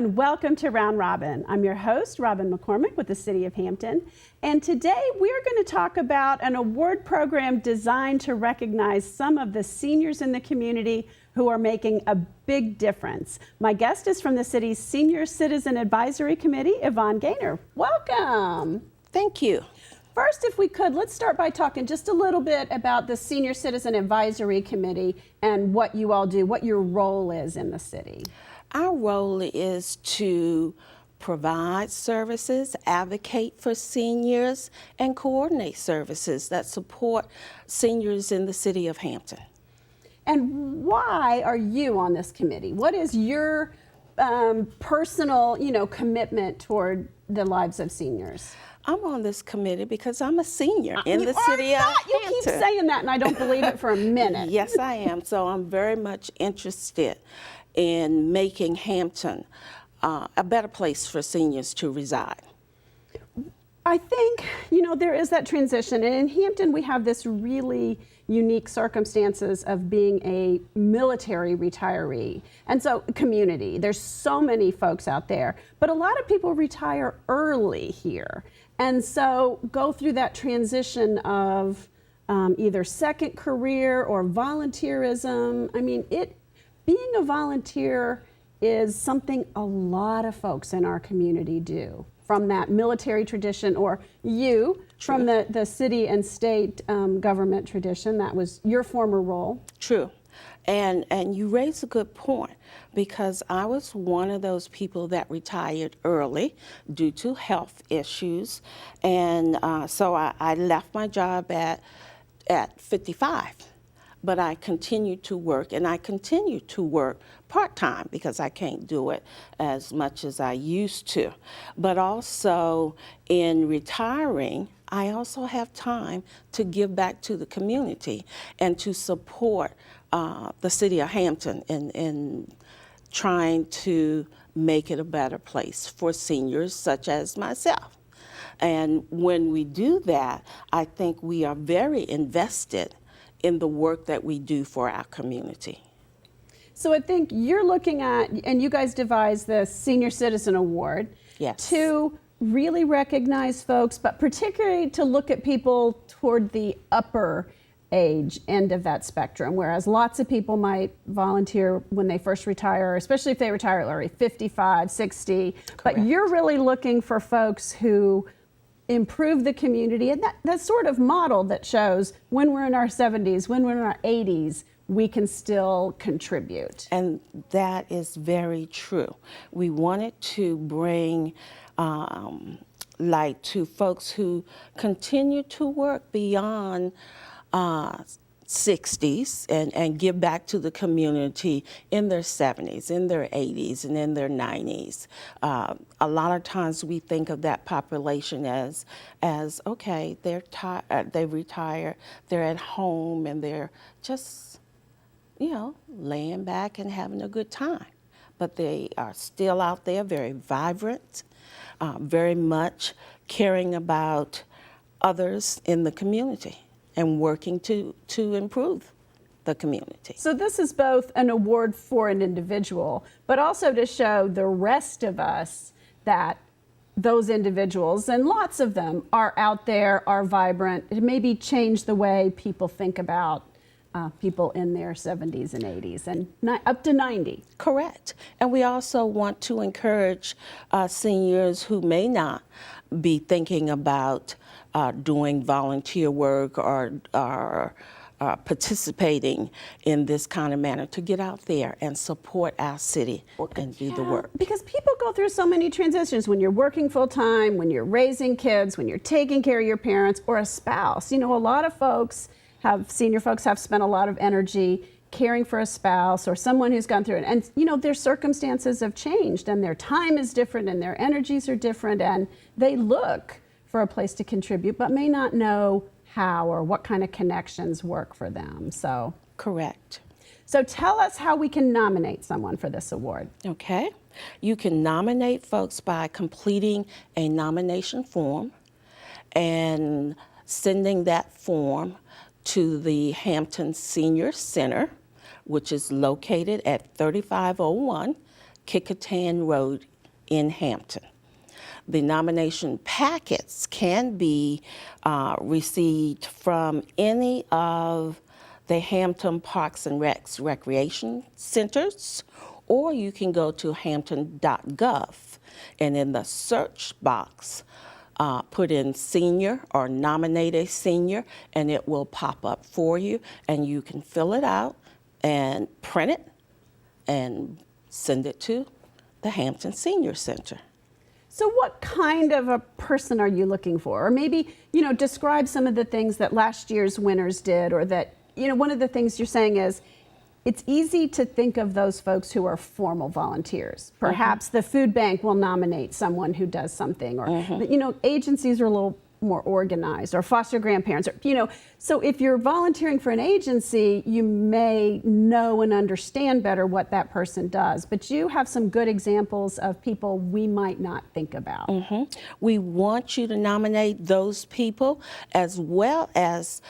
and welcome to Round Robin. I'm your host, Robin McCormick with the City of Hampton. And today we're going to talk about an award program designed to recognize some of the seniors in the community who are making a big difference. My guest is from the city's Senior Citizen Advisory Committee, Yvonne Gaynor. Welcome. Thank you. First, if we could, let's start by talking just a little bit about the Senior Citizen Advisory Committee and what you all do, what your role is in the city. Our role is to provide services, advocate for seniors, and coordinate services that support seniors in the city of Hampton. And why are you on this committee? What is your personal, commitment toward the lives of seniors? I'm on this committee because I'm a senior in the city of Hampton. You keep saying that, and I don't believe it for a minute. Yes, I am. So I'm very much interested in making Hampton a better place for seniors to reside. I think, there is that transition. And in Hampton, we have this really unique circumstances of being a military retiree. And so community, there's so many folks out there, but a lot of people retire early here. And so go through that transition of either second career or volunteerism. I mean, being a volunteer is something a lot of folks in our community do, from that military tradition, or you from the city and state government tradition. That was your former role. True. And you raise a good point, because I was one of those people that retired early due to health issues. And so I left my job at 55. But I continued to work, and I continue to work part-time because I can't do it as much as I used to. But also in retiring, I also have time to give back to the community and to support the city of Hampton in trying to make it a better place for seniors such as myself. And when we do that, I think we are very invested in the work that we do for our community. So I think you're looking at, and you guys devised the Senior Citizen Award. Yes. To really recognize folks, but particularly to look at people toward the upper age end of that spectrum, whereas lots of people might volunteer when they first retire, especially if they retire early, 55, 60. Correct. But you're really looking for folks who improve the community, and that sort of model that shows when we're in our 70s, when we're in our 80s, we can still contribute. And that is very true. We wanted to bring light to folks who continue to work beyond 60s and give back to the community in their 70s, in their 80s, and in their 90s. A lot of times we think of that population as okay, they retire, they're at home, and they're just, laying back and having a good time. But they are still out there, very vibrant, very much caring about others in the community and working to improve the community. So this is both an award for an individual, but also to show the rest of us that those individuals, and lots of them, are out there, are vibrant. It maybe change the way people think about people in their 70s and 80s and up to 90. Correct. And we also want to encourage seniors who may not be thinking about doing volunteer work or participating in this kind of manner to get out there and support our city and do the work. Because people go through so many transitions when you're working full time, when you're raising kids, when you're taking care of your parents or a spouse. A lot of senior folks have spent a lot of energy caring for a spouse or someone who's gone through it. And, their circumstances have changed, and their time is different, and their energies are different, and they look for a place to contribute, but may not know how or what kind of connections work for them. So correct. So tell us how we can nominate someone for this award. Okay. You can nominate folks by completing a nomination form and sending that form to the Hampton Senior Center, which is located at 3501 Kickertan Road in Hampton. The nomination packets can be received from any of the Hampton Parks and Recs recreation centers, or you can go to hampton.gov, and in the search box, put in senior or nominate a senior, and it will pop up for you, and you can fill it out and print it and send it to the Hampton Senior Center. So what kind of a person are you looking for? Or maybe, describe some of the things that last year's winners did, or that, one of the things you're saying is it's easy to think of those folks who are formal volunteers. Perhaps the food bank will nominate someone who does something, or, agencies are a little more organized, or foster grandparents, or, so if you're volunteering for an agency, you may know and understand better what that person does, but you have some good examples of people we might not think about. We want you to nominate those people, as well as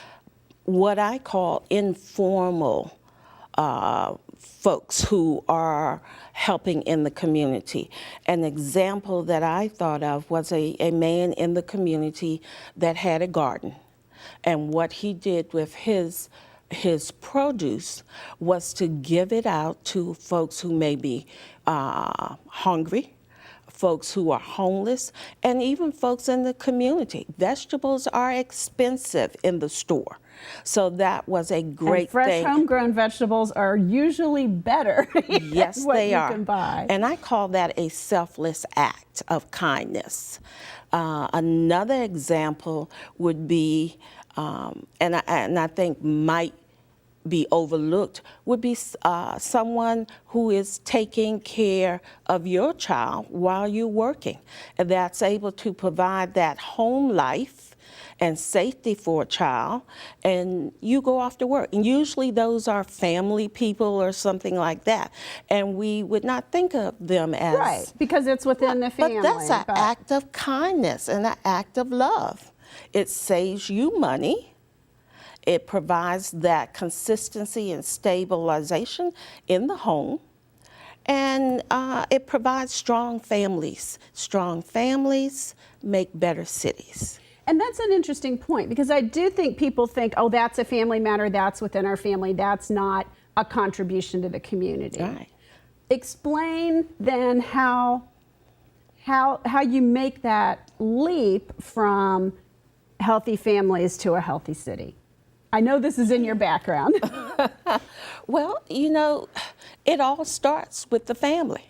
what I call informal folks who are helping in the community. An example that I thought of was a man in the community that had a garden. And what he did with his produce was to give it out to folks who may be hungry, folks who are homeless, and even folks in the community. Vegetables are expensive in the store. So that was a great fresh thing. homegrown vegetables are usually better Yes, than what they you are. can buy. And I call that a selfless act of kindness. Another example would be, and I think might be overlooked, would be someone who is taking care of your child while you're working, and that's able to provide that home life and safety for a child, and you go off to work. And usually those are family people or something like that, and we would not think of them as... Right, because it's within the family. But that's an act of kindness and an act of love. It saves you money. It provides that consistency and stabilization in the home. And it provides strong families. Strong families make better cities. And that's an interesting point, because I do think people think, oh, that's a family matter, that's within our family, that's not a contribution to the community. Right. Explain then how you make that leap from healthy families to a healthy city. I know this is in your background. Well, it all starts with the family.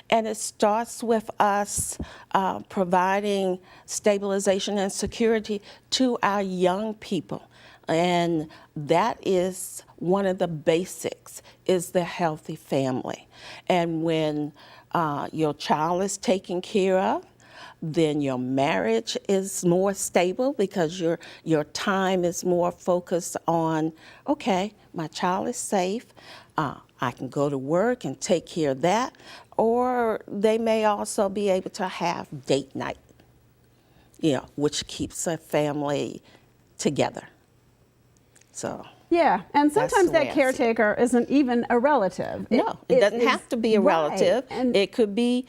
And it starts with us providing stabilization and security to our young people. And that is one of the basics, is the healthy family. And when your child is taken care of, then your marriage is more stable, because your time is more focused on, okay, my child is safe, I can go to work and take care of that. Or they may also be able to have date night, which keeps a family together. So. Yeah, and sometimes the way that I see it. caretaker isn't even a relative. No, it doesn't have to be a relative. Right. And it could be,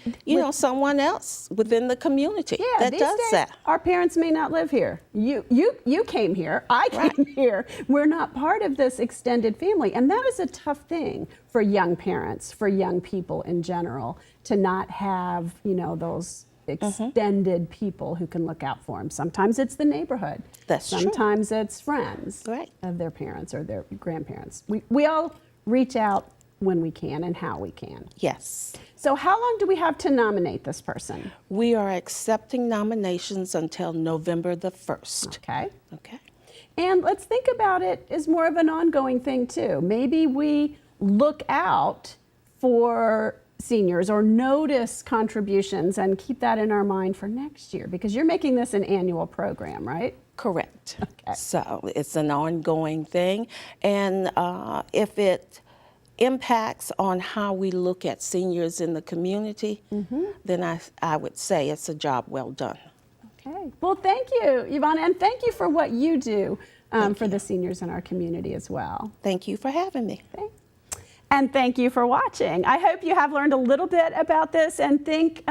someone else within the community that these does days, that. Our parents may not live here. You came here. I came here. We're not part of this extended family, and that is a tough thing for young parents, for young people in general, to not have those extended people who can look out for them. Sometimes it's the neighborhood. That's true. Sometimes it's friends of their parents or their grandparents. We all reach out when we can and how we can. Yes. So how long do we have to nominate this person? We are accepting nominations until November the 1st. Okay. Okay. And let's think about it as more of an ongoing thing too. Maybe we look out for seniors or notice contributions and keep that in our mind for next year, because you're making this an annual program, right? Correct. Okay. So it's an ongoing thing. And if it impacts on how we look at seniors in the community, then I would say it's a job well done. Okay. Well, thank you, Yvonne, and thank you for what you do for the seniors in our community as well. Thank you for having me. Okay. And thank you for watching. I hope you have learned a little bit about this and think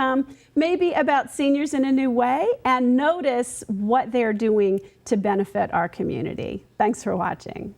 maybe about seniors in a new way and notice what they're doing to benefit our community. Thanks for watching.